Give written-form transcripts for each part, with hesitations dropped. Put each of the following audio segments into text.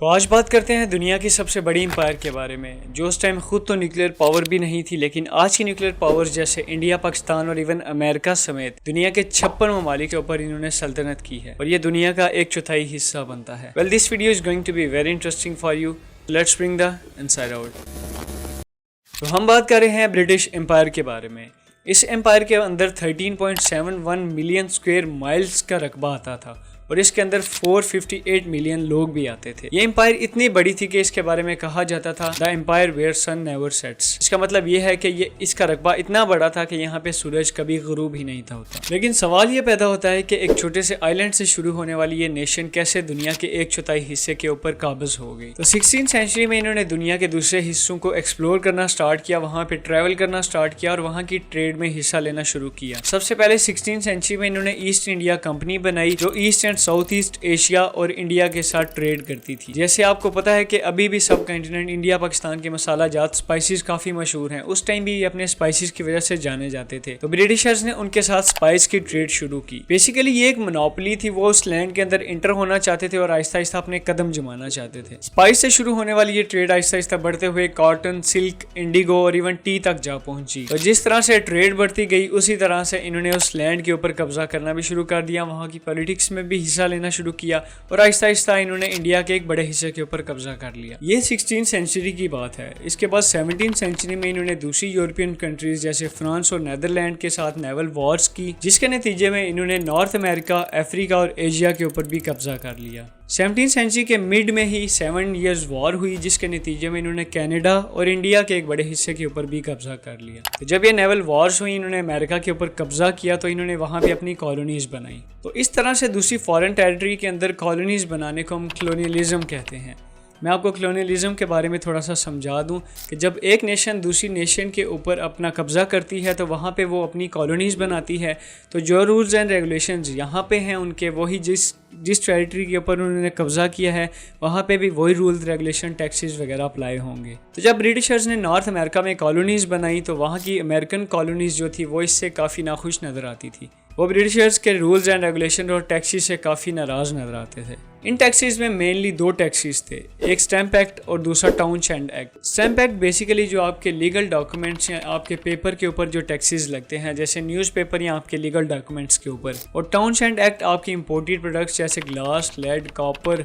تو آج بات کرتے ہیں دنیا کی سب سے بڑی امپائر کے بارے میں، جو اس ٹائم خود تو نیوکلیر پاور بھی نہیں تھی، لیکن آج کی نیوکلیر پاور جیسے انڈیا، پاکستان اور ایون امریکہ سمیت دنیا کے 56 ممالک کے اوپر انہوں نے سلطنت کی ہے اور یہ دنیا کا 1/4 حصہ بنتا ہے۔ Well, this video is going to be very interesting for you. Let's bring the inside out. تو ہم بات کر رہے ہیں برٹش امپائر کے بارے میں۔ اس امپائر کے اندر 13.71 ملین اسکوائر مائلز کا رقبہ آتا تھا اور اس کے اندر 458 ملین لوگ بھی آتے تھے۔ یہ امپائر اتنی بڑی تھی کہ اس کے بارے میں کہا جاتا تھا the empire where sun never sets. اس کا مطلب یہ ہے کہ اس کا رقبہ اتنا بڑا تھا کہ یہاں پہ سورج کبھی غروب ہی نہیں تھا ہوتا۔ لیکن سوال یہ پیدا ہوتا ہے کہ ایک چھوٹے سے آئی لینڈ سے شروع ہونے والی یہ نیشن کیسے دنیا کے 1/4 حصے کے اوپر قابض ہو گئی؟ تو 16 سینچری میں انہوں نے دنیا کے دوسرے حصوں کو ایکسپلور کرنا سٹارٹ کیا، وہاں پہ ٹریول کرنا سٹارٹ کیا اور وہاں کی ٹریڈ میں حصہ لینا شروع کیا۔ سب سے پہلے 16 سینچری میں انہوں نے ایسٹ انڈیا کمپنی بنائی جو east and south east Asia اور انڈیا کے ساتھ ٹریڈ کرتی تھی۔ جیسے آپ کو پتا ہے کہ ابھی بھی سب کنٹیننٹ انڈیا پاکستان کے مسالہ جات سپائسز کافی مشہور ہیں، اس ٹائم بھی یہ اپنے سپائسز کی وجہ سے جانے جاتے تھے، تو برٹشرز نے ان کے ساتھ سپائس کی ٹریڈ شروع کی۔ بیسیکلی یہ ایک منوپلی تھی، وہ اس لینڈ کے اندر انٹر ہونا چاہتے تھے اور آہستہ آہستہ اپنے قدم جمانا چاہتے تھے۔ سپائس سے شروع ہونے والی یہ ٹریڈ آہستہ آہستہ بڑھتے ہوئے کاٹن، سلک، انڈیگو اور ایون ٹی تک جا پہنچی۔ تو جس طرح سے ٹریڈ بڑھتی گئی اسی طرح سے انہوں نے اس لینڈ کے اوپر قبضہ کرنا بھی شروع کر دیا، وہاں کی پولیٹکس میں بھی حصہ لینا شروع کیا اور آہستہ آہستہ انہوں نے انڈیا کے ایک بڑے حصے کے اوپر قبضہ کر لیا۔ یہ 16 سینچری کی بات ہے۔ اس کے بعد 17 سینچری میں انہوں نے دوسری یورپین کنٹریز جیسے فرانس اور نیدرلینڈ کے ساتھ نیول وارز کی، جس کے نتیجے میں انہوں نے نارتھ امریکہ، افریقہ اور ایشیا کے اوپر بھی قبضہ کر لیا۔ 17 سینچری کے مڈ میں ہی 7 ایئرز وار ہوئی، جس کے نتیجے میں انہوں نے کینیڈا اور انڈیا کے ایک بڑے حصے کے اوپر بھی قبضہ کر لیا۔ تو جب یہ نیول وارز ہوئی، انہوں نے امریکہ کے اوپر قبضہ کیا تو انہوں نے وہاں بھی اپنی کالونیز بنائی۔ تو اس طرح سے دوسری فارن ٹیریٹری کے اندر کالونیز بنانے کو ہم کلونیلزم کہتے ہیں۔ میں آپ کو کلونیلزم کے بارے میں تھوڑا سا سمجھا دوں کہ جب ایک نیشن دوسری نیشن کے اوپر اپنا قبضہ کرتی ہے تو وہاں پہ وہ اپنی کالونیز بناتی ہے، تو جو رولز اینڈ ریگولیشنز یہاں پہ ہیں ان کے وہی جس ٹیریٹری کے اوپر انہوں نے قبضہ کیا ہے وہاں پہ بھی وہی رولز، ریگولیشن، ٹیکسز وغیرہ اپلائی ہوں گے۔ تو جب برٹشرز نے نارتھ امریکہ میں کالونیز بنائی تو وہاں کی امریکن کالونیز جو تھی وہ اس سے کافی ناخوش نظر آتی تھی۔ وہ برٹشرز کے رولز اینڈ ریگولیشن اور ٹیکسز سے کافی ناراض نظر آتے تھے۔ ان ٹیکسز میں مینلی 2 ٹیکسز تھے، ایک اسٹیمپ ایکٹ اور دوسرا Townshend act. Stamp act basically جو آپ کے لیگل ڈاکومنٹس یا آپ کے پیپر کے اوپر جو ٹیکسز لگتے ہیں، جیسے نیوز پیپر یا آپ کے لیگل ڈاکومنٹس کے اوپر، اور ٹاؤن شینڈ ایکٹ آپ کی امپورٹڈ پروڈکٹس جیسے گلاس، لیڈ، کاپر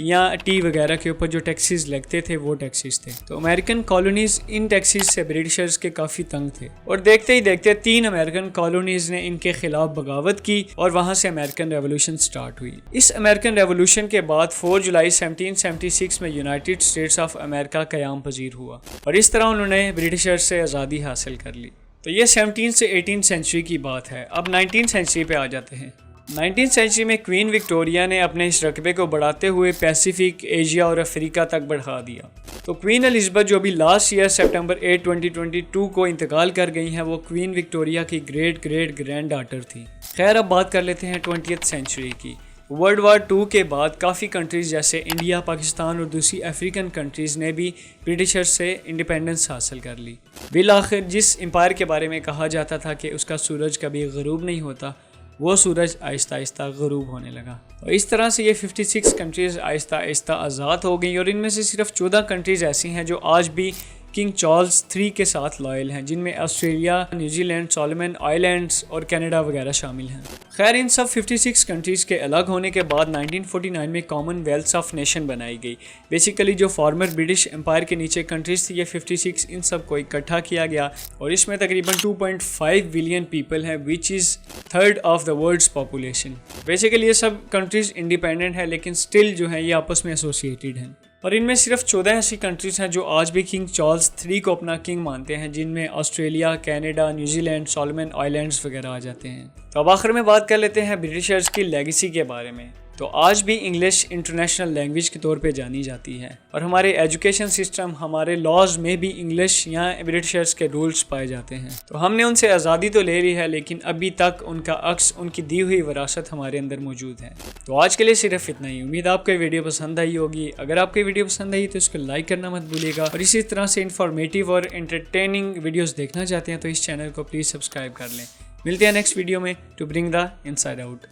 یا ٹی وغیرہ کے اوپر جو ٹیکسز لگتے تھے وہ ٹیکسز تھے۔ تو امریکن کالونیز ان ٹیکسز سے برٹشرز کے کافی تنگ تھے اور دیکھتے ہی دیکھتے 3 امریکن کالونیز نے ان کے خلاف بغاوت کی اور وہاں سے امریکن ریولوشن سٹارٹ ہوئی۔ اس امریکن ریولوشن کے بعد 4 جولائی 1776 میں یونائٹڈ اسٹیٹس آف امریکہ قیام پذیر ہوا اور اس طرح انہوں نے برٹشرز سے آزادی حاصل کر لی۔ تو یہ 17 سے 18 سینچری کی بات ہے۔ اب 19 سینچری پہ آ جاتے ہیں۔ 19 سینچری میں کوئین وکٹوریہ نے اپنے اس رقبے کو بڑھاتے ہوئے پیسیفک، ایشیا اور افریقہ تک بڑھا دیا۔ تو کوئین الزبتھ جو بھی لاسٹ ایئر سپٹمبر 8، 2022 کو انتقال کر گئی ہیں، وہ کوئین وکٹوریہ کی گریٹ گرینڈ ڈاٹر تھی۔ خیر اب بات کر لیتے ہیں 20th سینچری کی۔ ورلڈ وار 2 کے بعد کافی کنٹریز جیسے انڈیا، پاکستان اور دوسری افریقن کنٹریز نے بھی برٹشرز سے انڈیپینڈنس حاصل کر لی۔ بالآخر جس امپائر کے بارے میں کہا جاتا تھا کہ اس کا سورج کبھی غروب نہیں ہوتا، وہ سورج آہستہ آہستہ غروب ہونے لگا۔ اور اس طرح سے یہ 56 کنٹریز آہستہ آہستہ آزاد ہو گئیں اور ان میں سے صرف 14 کنٹریز ایسی ہیں جو آج بھی کنگ چارلز 3 کے ساتھ لائل ہیں، جن میں آسٹریلیا، نیوزی لینڈ، سولومن آئی لینڈز اور کینیڈا وغیرہ شامل ہیں۔ خیر ان سب 56 کنٹریز کے الگ ہونے کے بعد 1949 میں کامن ویلتھ آف نیشن بنائی گئی۔ بیسیکلی جو فارمر برٹش امپائر کے نیچے کنٹریز تھی، یہ 56 ان سب کو اکٹھا کیا گیا اور اس میں تقریباً 2.5 بلین پیپل ہیں، وچ از 1/3 of the worlds population. Basically یہ سب کنٹریز انڈیپینڈنٹ ہیں لیکن سٹل جو ہیں یہ آپس میں ایسوسیٹیڈ ہیں، اور ان میں صرف 14 ایسی کنٹریز ہیں جو آج بھی کنگ چارلز 3 کو اپنا کنگ مانتے ہیں، جن میں Australia, Canada, New Zealand, Solomon Islands وغیرہ آ جاتے ہیں۔ تو اب آخر میں بات کر لیتے ہیں برٹشرز کی لیگیسی کے بارے میں۔ تو آج بھی انگلش انٹرنیشنل لینگویج کے طور پہ جانی جاتی ہے اور ہمارے ایجوکیشن سسٹم، ہمارے لاز میں بھی انگلش یا برٹشرز کے رولز پائے جاتے ہیں۔ تو ہم نے ان سے آزادی تو لے لی ہے لیکن ابھی تک ان کا عکس، ان کی دی ہوئی وراثت ہمارے اندر موجود ہے۔ تو آج کے لیے صرف اتنا ہی۔ امید آپ کو یہ ویڈیو پسند آئی ہوگی۔ اگر آپ کو یہ ویڈیو پسند آئی تو اس کو لائک کرنا مت بھولیے گا، اور اسی طرح سے انفارمیٹیو اور انٹرٹیننگ ویڈیوز دیکھنا چاہتے ہیں تو اس چینل کو پلیز سبسکرائب کر لیں۔ ملتے ہیں نیکسٹ ویڈیو میں to bring the inside out.